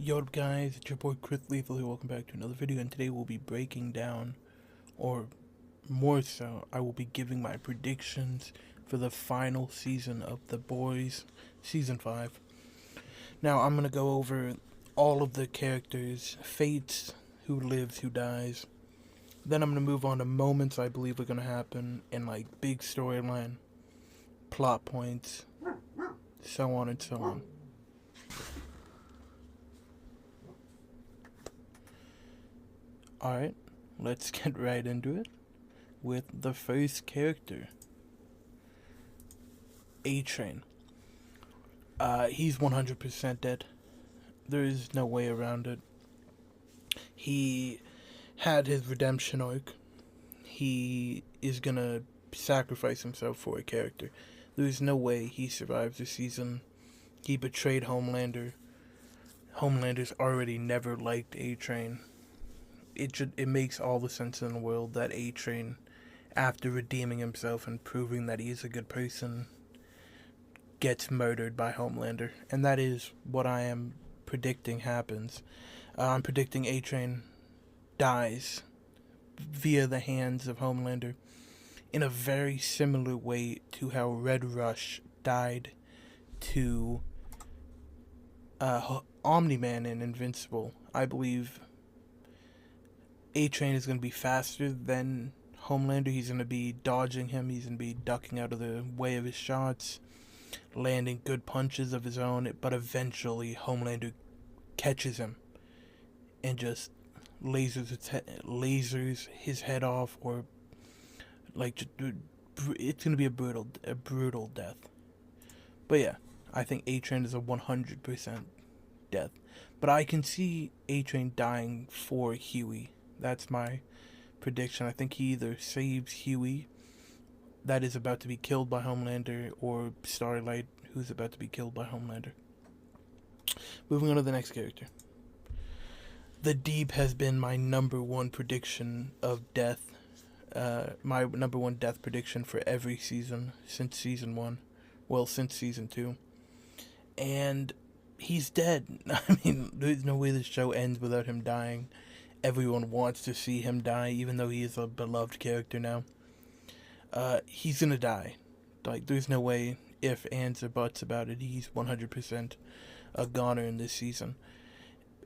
Yo up guys, it's your boy Chris Lethal here, welcome back to another video, and today we'll be breaking down, or more so, I will be giving my predictions for the final season of The Boys, Season 5. Now I'm going to go over all of the characters, fates, who lives, who dies. Then I'm going to move on to moments I believe are going to happen, and like big storyline, plot points, so on and so on. Alright, let's get right into it with the first character, A-Train. He's 100% dead. There is no way around it. He had his redemption arc. He is gonna sacrifice himself for a character. There's no way he survives the season. He betrayed Homelander. Homelander's already never liked A-Train. It makes all the sense in the world that A-Train, after redeeming himself and proving that he's a good person, gets murdered by Homelander. And that is what I am predicting happens. I'm predicting A-Train dies via the hands of Homelander in a very similar way to how Red Rush died to Omni-Man in Invincible. I believe A-Train is going to be faster than Homelander. He's going to be dodging him. He's going to be ducking out of the way of his shots, landing good punches of his own. But eventually, Homelander catches him and just lasers his head off, or like it's going to be a brutal death. But yeah, I think A-Train is a 100% death. But I can see A-Train dying for Huey. That's my prediction. I think he either saves Huey, that is about to be killed by Homelander, or Starlight, who's about to be killed by Homelander. Moving on to the next character. The Deep has been my number one prediction of death. My number one death prediction for every season since season 1. Well, since season 2. And he's dead. I mean, there's no way this show ends without him dying. Everyone wants to see him die, even though he is a beloved character now. He's gonna die. Like, there's no way, if, ands, or buts about it. He's 100% a goner in this season.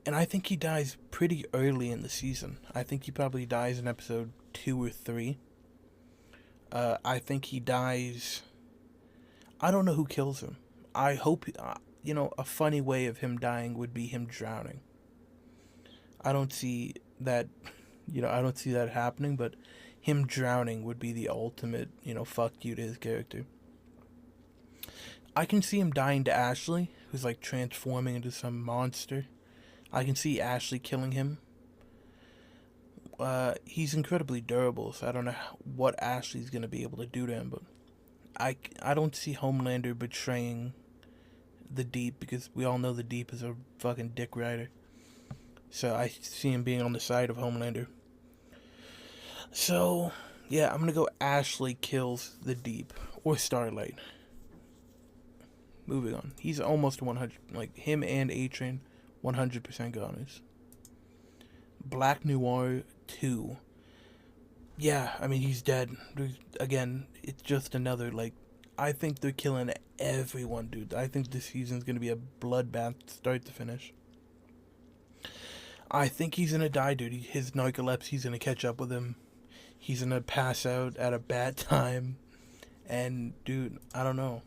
And I think he dies pretty early in the season. I think he probably dies in episode 2 or 3. I think he dies... I don't know who kills him. I hope... a funny way of him dying would be him drowning. I don't see that, I don't see that happening, but him drowning would be the ultimate, fuck you to his character. I can see him dying to Ashley, who's like transforming into some monster. I can see Ashley killing him. He's incredibly durable, so I don't know what Ashley's going to be able to do to him, but I don't see Homelander betraying the Deep, because we all know the Deep is a fucking dick rider. So I see him being on the side of Homelander. So, yeah, I'm gonna go Ashley kills the Deep, or Starlight. Moving on. He's almost 100, like, him and A-Train, 100% goners. Black Noir 2. Yeah, I mean, he's dead. Again, it's just another, I think they're killing everyone, dude. I think this season's gonna be a bloodbath start to finish. I think he's gonna die, dude. His narcolepsy's gonna catch up with him. He's gonna pass out at a bad time. And, dude, I don't know.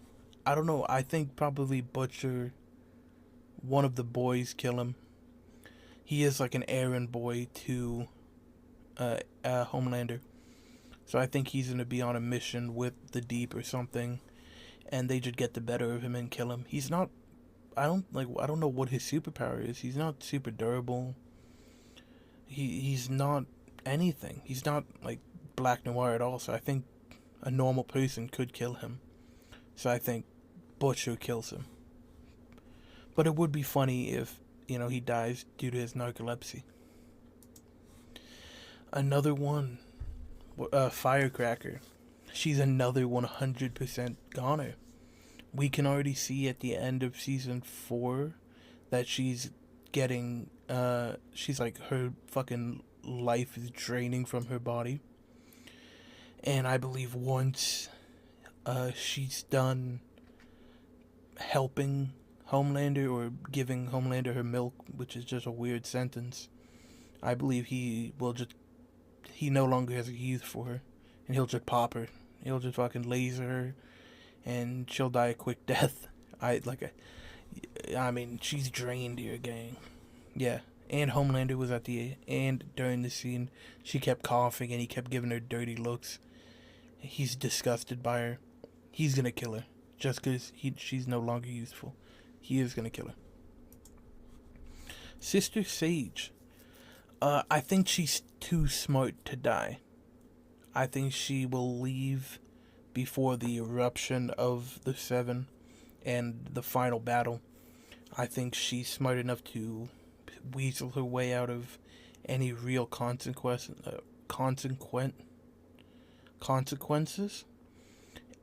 I think probably Butcher, one of the boys, kill him. He is like an errand boy to Homelander. So I think he's gonna be on a mission with the Deep or something, and they just get the better of him and kill him. He's not... I don't know what his superpower is. He's not super durable. He's not anything. He's not like Black Noir at all. So I think a normal person could kill him. So I think Butcher kills him. But it would be funny if, he dies due to his narcolepsy. Another one, Firecracker. She's another 100% goner. We can already see at the end of season 4 that she's getting, she's like, her fucking life is draining from her body. And I believe once she's done helping Homelander or giving Homelander her milk, which is just a weird sentence, I believe he no longer has a use for her, and he'll just pop her. He'll just fucking laser her, and she'll die a quick death. I mean, she's drained here, gang. Yeah, and Homelander was and during the scene, she kept coughing, and he kept giving her dirty looks. He's disgusted by her. He's gonna kill her just because she's no longer useful. He is gonna kill her. Sister Sage. I think she's too smart to die. I think she will leave before the eruption of the Seven and the final battle. I think she's smart enough to weasel her way out of any real consequences,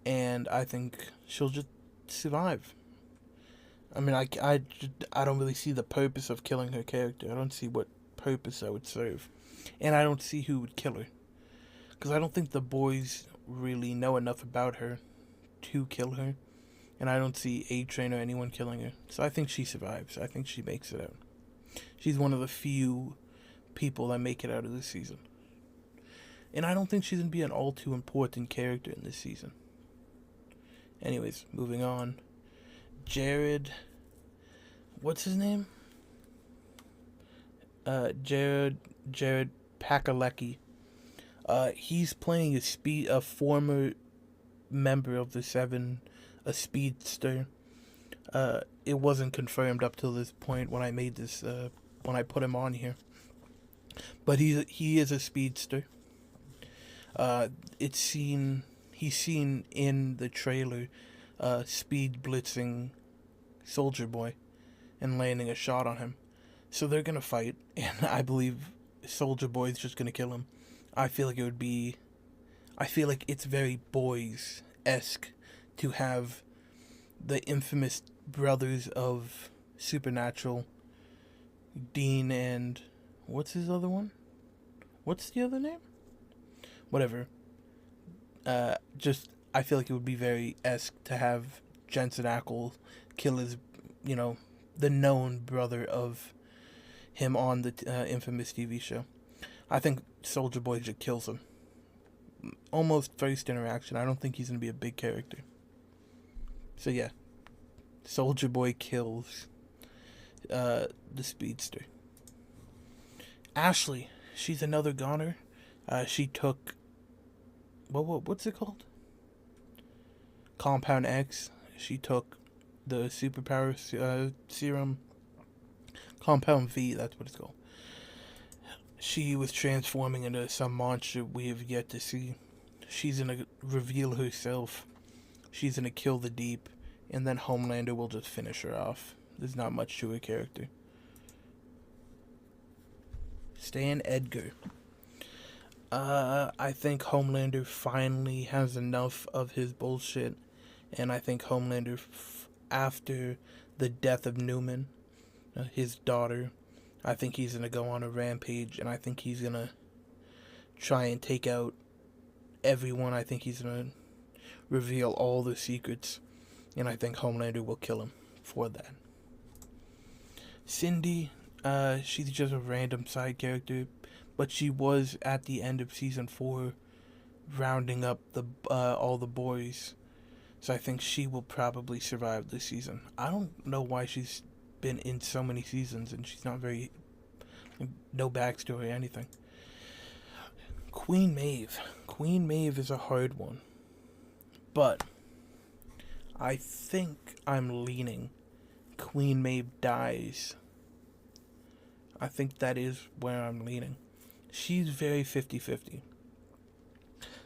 and I think she'll just survive. I mean, I don't really see the purpose of killing her character. I don't see what purpose that would serve. And I don't see who would kill her. Because I don't think the boys really know enough about her to kill her. And I don't see A-Train or anyone killing her. So I think she survives. I think she makes it out. She's one of the few people that make it out of this season. And I don't think she's going to be an all too important character in this season. Anyways, moving on. Jared. What's his name? Jared Padalecki. He's playing a former member of the Seven, a speedster. It wasn't confirmed up till this point when I made this, when I put him on here. But he is a speedster. He's seen in the trailer, speed blitzing Soldier Boy and landing a shot on him. So they're gonna fight, and I believe Soldier Boy's just gonna kill him. I feel like it's very boys-esque to have the infamous brothers of Supernatural, Dean and what's his other one? What's the other name? Whatever. I feel like it would be very esque to have Jensen Ackles kill his, the known brother of him on the infamous TV show. I think Soldier Boy just kills him. Almost first interaction. I don't think he's going to be a big character. So yeah. Soldier Boy kills the speedster. Ashley. She's another goner. She took... what's it called? Compound X. She took the superpower serum. Compound V, that's what it's called. She was transforming into some monster we have yet to see. She's gonna reveal herself. She's gonna kill the Deep, and then Homelander will just finish her off. There's not much to her character. Stan Edgar. I think Homelander finally has enough of his bullshit, and I think Homelander, after the death of Newman, his daughter, I think he's going to go on a rampage, and I think he's going to try and take out everyone. I think he's going to reveal all the secrets, and I think Homelander will kill him for that. Cindy, she's just a random side character, but she was at the end of season 4 rounding up all the boys, so I think she will probably survive this season. I don't know why she's been in so many seasons and she's not no backstory or anything. Queen Maeve is a hard one, but I think I'm leaning Queen Maeve dies. I think that is where I'm leaning. She's very 50-50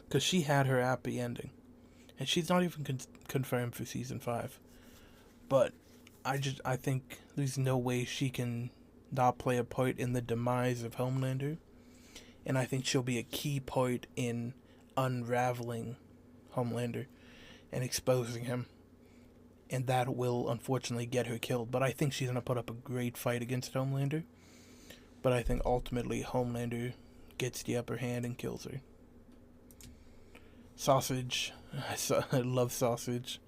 because she had her happy ending, and she's not even confirmed for season 5, but I think there's no way she can not play a part in the demise of Homelander, and I think she'll be a key part in unraveling Homelander and exposing him. and that will unfortunately get her killed. But I think she's going to put up a great fight against Homelander. But I think ultimately Homelander gets the upper hand and kills her. Sausage. I love Sausage.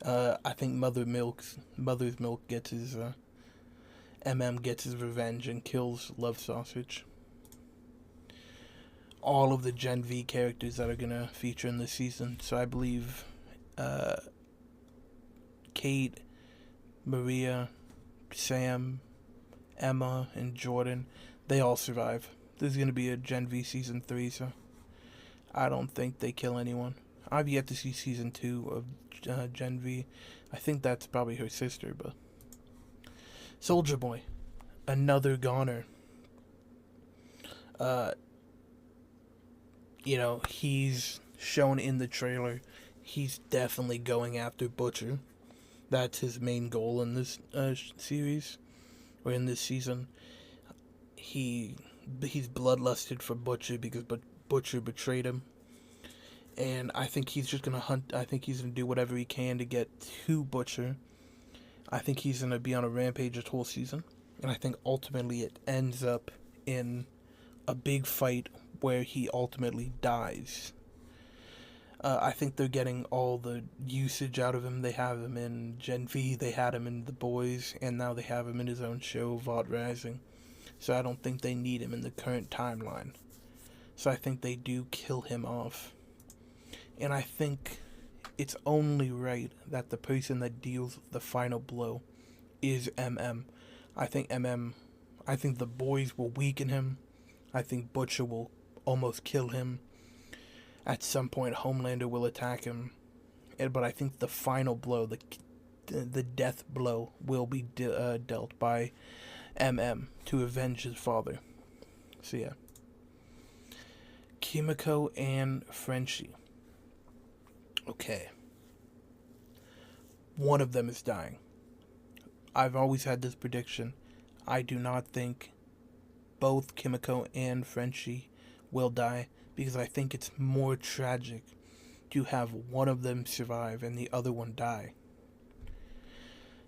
I think Mother's Milk gets his, gets his revenge and kills Love Sausage. All of the Gen V characters that are going to feature in this season. So I believe Kate, Maria, Sam, Emma, and Jordan, they all survive. There's going to be a Gen V Season 3, so I don't think they kill anyone. I've yet to see Season 2 of Gen V. I think that's probably her sister, but... Soldier Boy. Another goner. He's shown in the trailer. He's definitely going after Butcher. That's his main goal in this series, or in this season. He's bloodlusted for Butcher because Butcher betrayed him. And I think he's just going to hunt. I think he's going to do whatever he can to get to Butcher. I think he's going to be on a rampage this whole season. And I think ultimately it ends up in a big fight where he ultimately dies. I think they're getting all the usage out of him. They have him in Gen V, they had him in The Boys, and now they have him in his own show, Vought Rising. So I don't think they need him in the current timeline. So I think they do kill him off. And I think it's only right that the person that deals the final blow is MM. I think the Boys will weaken him. I think Butcher will almost kill him. At some point, Homelander will attack him. But I think the final blow, the death blow, will be dealt by MM to avenge his father. So yeah. Kimiko and Frenchie. Okay. One of them is dying. I've always had this prediction. I do not think both Kimiko and Frenchie will die, because I think it's more tragic to have one of them survive and the other one die.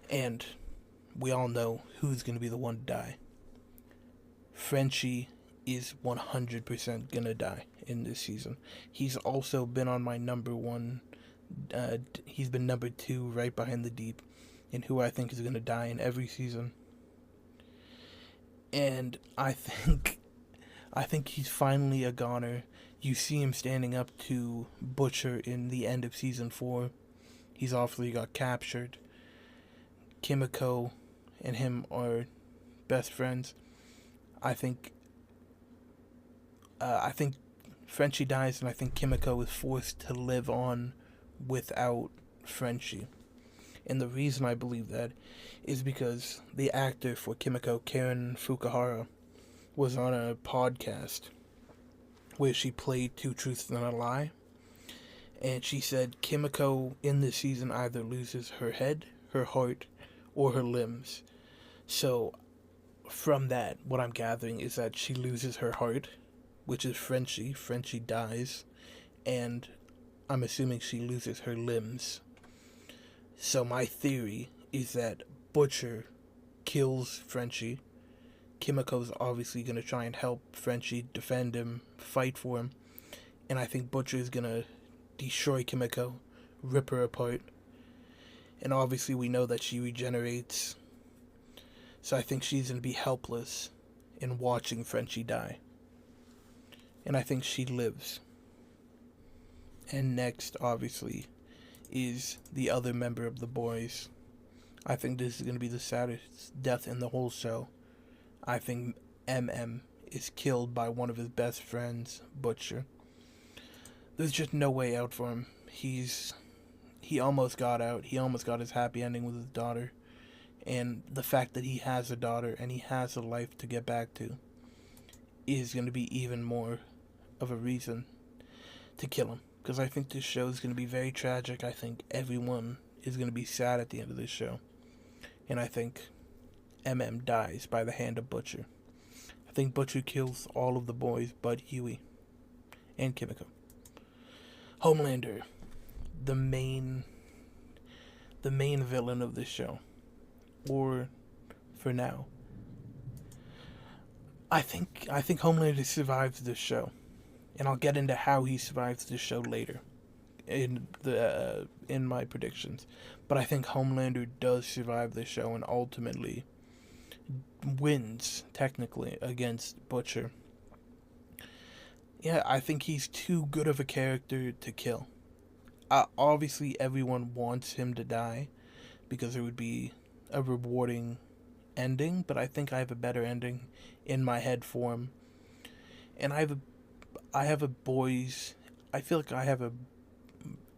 And we all know who's going to be the one to die. Frenchie is 100% going to die in this season. He's also been on my number one. He's been number 2 right behind the Deep in who I think is going to die in every season. And I think he's finally a goner. You see him standing up to Butcher in the end of season 4. He's obviously got captured. Kimiko and him are best friends. I think Frenchie dies, and I think Kimiko is forced to live on without Frenchie. And the reason I believe that is because the actor for Kimiko, Karen Fukuhara, was on a podcast where she played Two Truths and a Lie. And she said Kimiko in this season either loses her head, her heart, or her limbs. So from that, what I'm gathering is that she loses her heart, which is Frenchie. Frenchie dies. And I'm assuming she loses her limbs. So my theory is that Butcher kills Frenchie. Kimiko's obviously going to try and help Frenchie defend him, fight for him. And I think Butcher is going to destroy Kimiko, rip her apart. And obviously we know that she regenerates. So I think she's going to be helpless in watching Frenchie die. And I think she lives. And next, obviously, is the other member of the Boys. I think this is going to be the saddest death in the whole show. I think MM is killed by one of his best friends, Butcher. There's just no way out for him. He almost got out. He almost got his happy ending with his daughter. And the fact that he has a daughter and he has a life to get back to is going to be even more of a reason to kill him. Because I think this show is going to be very tragic. I think everyone is going to be sad at the end of this show. And I think MM dies by the hand of Butcher. I think Butcher kills all of the boys but Huey and Kimiko. Homelander, the main the main villain of this show, or for now. I think Homelander survives this show, and I'll get into how he survives this show later in my predictions. But I think Homelander does survive this show and ultimately wins technically against Butcher. Yeah, I think he's too good of a character to kill. Obviously, everyone wants him to die because it would be a rewarding ending, but I think I have a better ending in my head for him. And I have a boys. I feel like I have a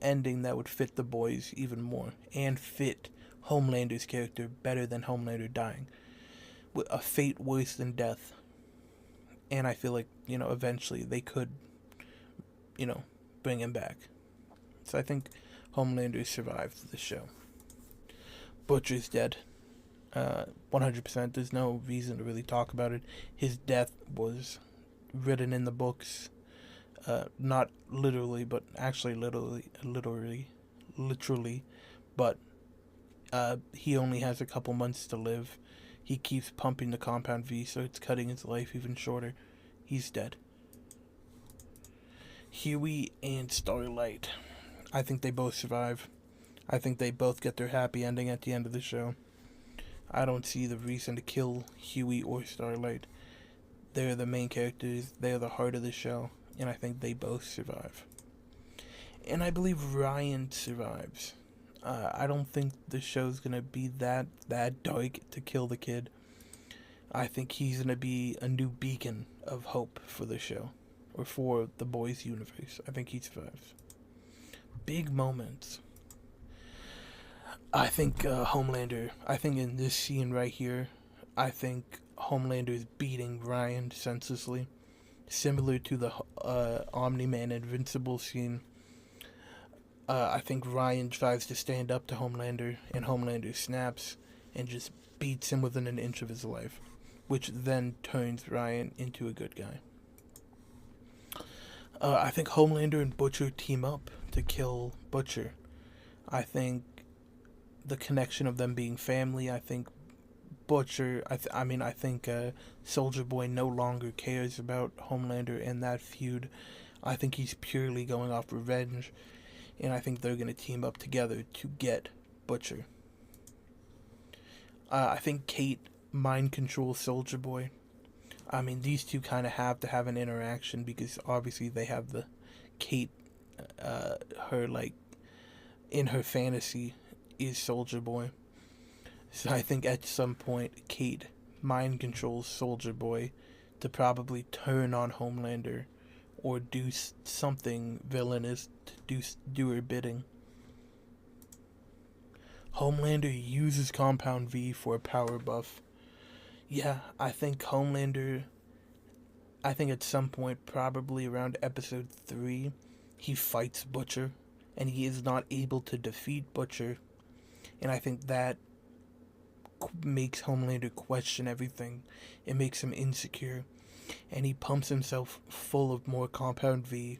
ending that would fit the boys even more and fit Homelander's character better than Homelander dying. With a fate worse than death. And I feel like, eventually they could, bring him back. So I think Homelander survived the show. Butcher's dead. 100%. There's no reason to really talk about it. His death was written in the books. Not literally, but actually literally. But he only has a couple months to live. He keeps pumping the Compound V, so it's cutting his life even shorter. He's dead. Huey and Starlight. I think they both survive. I think they both get their happy ending at the end of the show. I don't see the reason to kill Huey or Starlight. They're the main characters. They're the heart of the show. And I think they both survive. And I believe Ryan survives. I don't think the show's going to be that dark to kill the kid. I think he's going to be a new beacon of hope for the show. Or for the boys' universe. I think he survives. Big moments. I think Homelander, I think in this scene right here, I think Homelander is beating Ryan senselessly. Similar to the Omni-Man Invincible scene. I think Ryan tries to stand up to Homelander, and Homelander snaps and just beats him within an inch of his life, which then turns Ryan into a good guy. I think Homelander and Butcher team up to kill Butcher. I think the connection of them being family, I think Butcher, I think Soldier Boy no longer cares about Homelander and that feud. I think he's purely going off revenge, and I think they're going to team up together to get Butcher. I think Kate mind controls Soldier Boy. These two kind of have to have an interaction because obviously they have the Kate, her in her fantasy is Soldier Boy. So I think at some point Kate mind controls Soldier Boy to probably turn on Homelander or do something villainous to do her bidding. Homelander uses Compound V for a power buff. Yeah, I think at some point, probably around episode 3, he fights Butcher, and he is not able to defeat Butcher, and I think that makes Homelander question everything. It makes him insecure, and he pumps himself full of more Compound V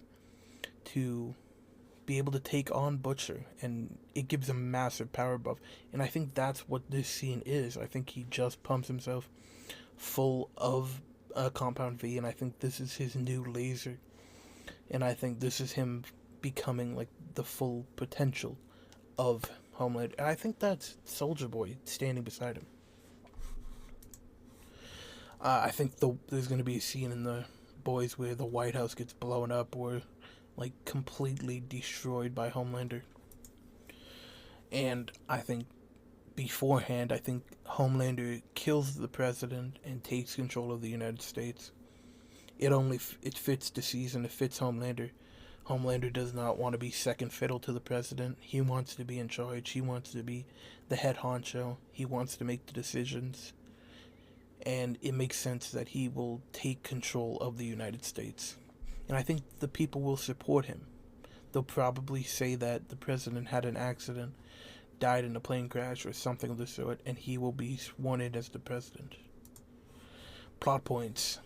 to be able to take on Butcher, and it gives him massive power buff, and I think that's what this scene is. I think he just pumps himself full of Compound V, and I think this is his new laser, and I think this is him becoming the full potential of Homelander, and I think that's Soldier Boy standing beside him. I think there's going to be a scene in the boys where the White House gets blown up or completely destroyed by Homelander, and I think beforehand, I think Homelander kills the president and takes control of the United States. It fits the season. It fits Homelander. Homelander does not want to be second fiddle to the president. He wants to be in charge. He wants to be the head honcho. He wants to make the decisions. And it makes sense that he will take control of the United States. And I think the people will support him. They'll probably say that the president had an accident, died in a plane crash or something of the sort, and he will be sworn in as the president. Plot points.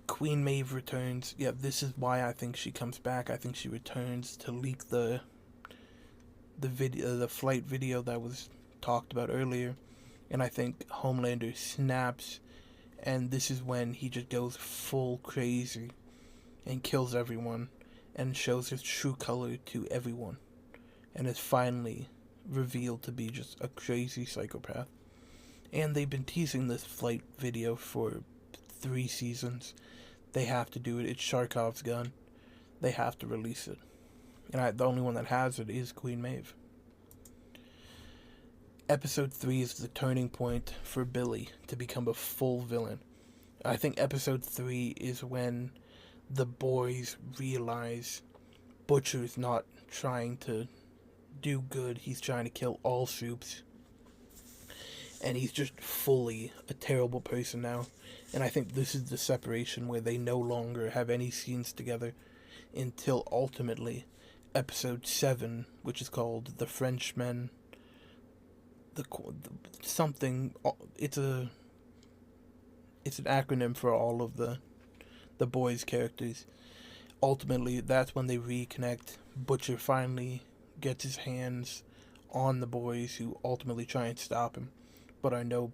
Queen Maeve returns. Yeah, this is why I think she comes back. I think she returns to leak the the flight video that was talked about earlier, and I think Homelander snaps, and this is when he just goes full crazy and kills everyone and shows his true color to everyone, and is finally revealed to be just a crazy psychopath. And they've been teasing this flight video for 3 seasons. They have to do it. It's Sharkov's gun. They have to release it. And the only one that has it is Queen Maeve. Episode 3 is the turning point for Billy to become a full villain. I think episode 3 is when the boys realize Butcher's not trying to do good. He's trying to kill all Supes. And he's just fully a terrible person now. And I think this is the separation where they no longer have any scenes together until ultimately episode 7, which is called The Frenchmen. Something. It's an acronym for all of the boys' characters. Ultimately, that's when they reconnect. Butcher finally gets his hands on the boys, who ultimately try and stop him, but are no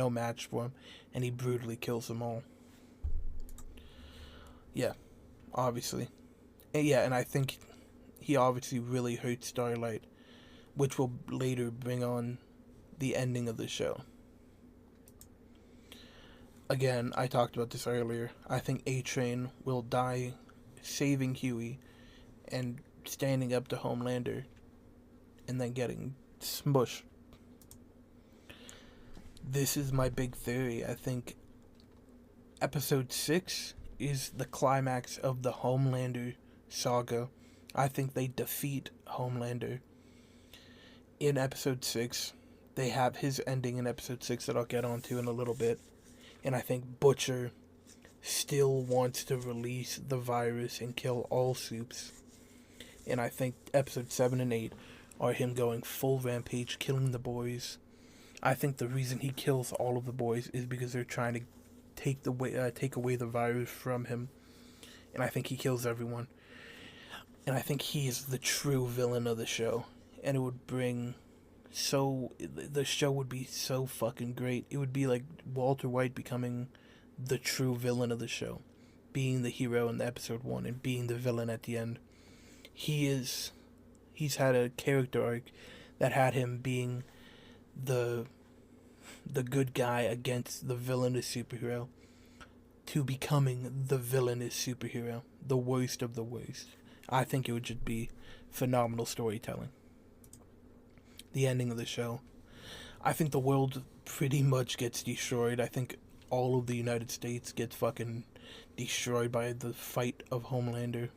match for him, and he brutally kills them all. Yeah, obviously. And I think he obviously really hurts Starlight, which will later bring on the ending of the show. Again, I talked about this earlier. I think A-Train will die saving Huey and standing up to Homelander and then getting smushed. This is my big theory. I think episode 6 is the climax of the Homelander saga. I think they defeat Homelander in episode 6. They have his ending in episode 6 that I'll get onto in a little bit. And I think Butcher still wants to release the virus and kill all Supes. And I think episode 7 and 8 are him going full rampage, killing the boys. I think the reason he kills all of the boys is because they're trying to take away the virus from him. And I think he kills everyone. And I think he is the true villain of the show. And it would bring the show would be so fucking great. It would be like Walter White becoming the true villain of the show, being the hero in the episode 1 and being the villain at the end. He's had a character arc that had him being the good guy against the villainous superhero to becoming the villainous superhero, the worst of the worst. I think it would just be phenomenal storytelling. The ending of the show. I think the world pretty much gets destroyed. I think all of the United States gets fucking destroyed by the fight of Homelander.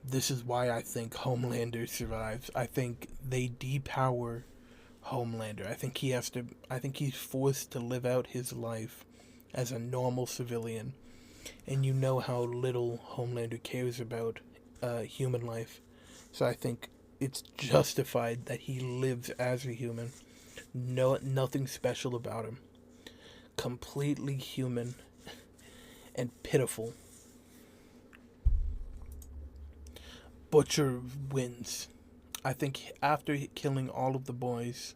This is why I think Homelander survives. I think they depower Homelander. I think he's forced to live out his life as a normal civilian. And you know how little Homelander cares about human life. So I think it's justified that he lives as a human. Nothing special about him. Completely human and pitiful. Butcher wins. I think after killing all of the boys,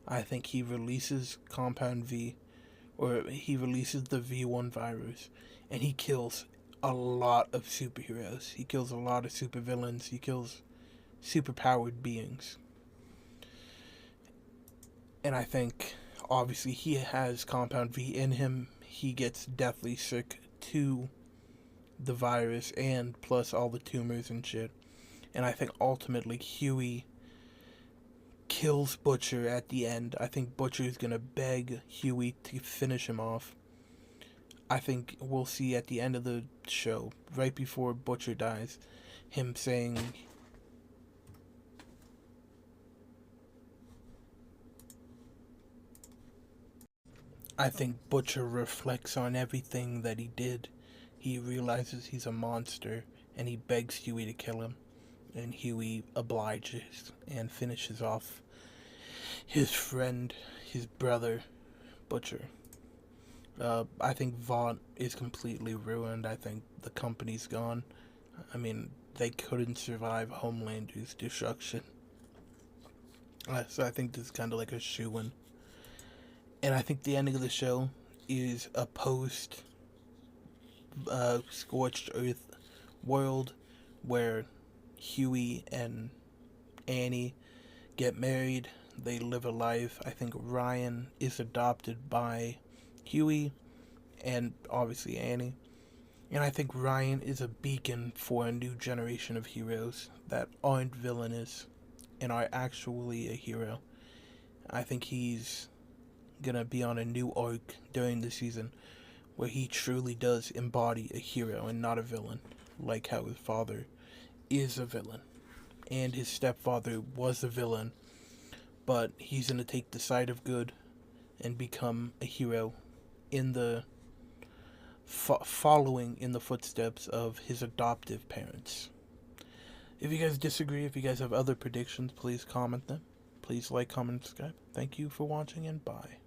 I think he releases Compound V, or he releases the V1 virus, and he kills a lot of superheroes. He kills a lot of supervillains. He kills superpowered beings. And I think, obviously, he has Compound V in him. He gets deathly sick to the virus and plus all the tumors and shit. And I think ultimately Huey kills Butcher at the end. I think Butcher's gonna beg Huey to finish him off. I think we'll see at the end of the show, right before Butcher dies, him saying, I think Butcher reflects on everything that he did. He realizes he's a monster, and he begs Huey to kill him. And Huey obliges and finishes off his friend, his brother, Butcher. I think Vought is completely ruined. I think the company's gone. I mean, they couldn't survive Homelander's destruction. So I think this is kind of like a shoo-in. And I think the ending of the show is a post Scorched Earth world where Huey and Annie get married. They live a life. I think Ryan is adopted by Huey and obviously Annie. And I think Ryan is a beacon for a new generation of heroes that aren't villainous and are actually a hero. I think he's gonna be on a new arc during the season where he truly does embody a hero and not a villain, like how his father is a villain and his stepfather was a villain, but he's gonna take the side of good and become a hero in the following in the footsteps of his adoptive parents. If you guys disagree, if you guys have other predictions, please comment them. Please like, comment, and subscribe. Thank you for watching, and bye.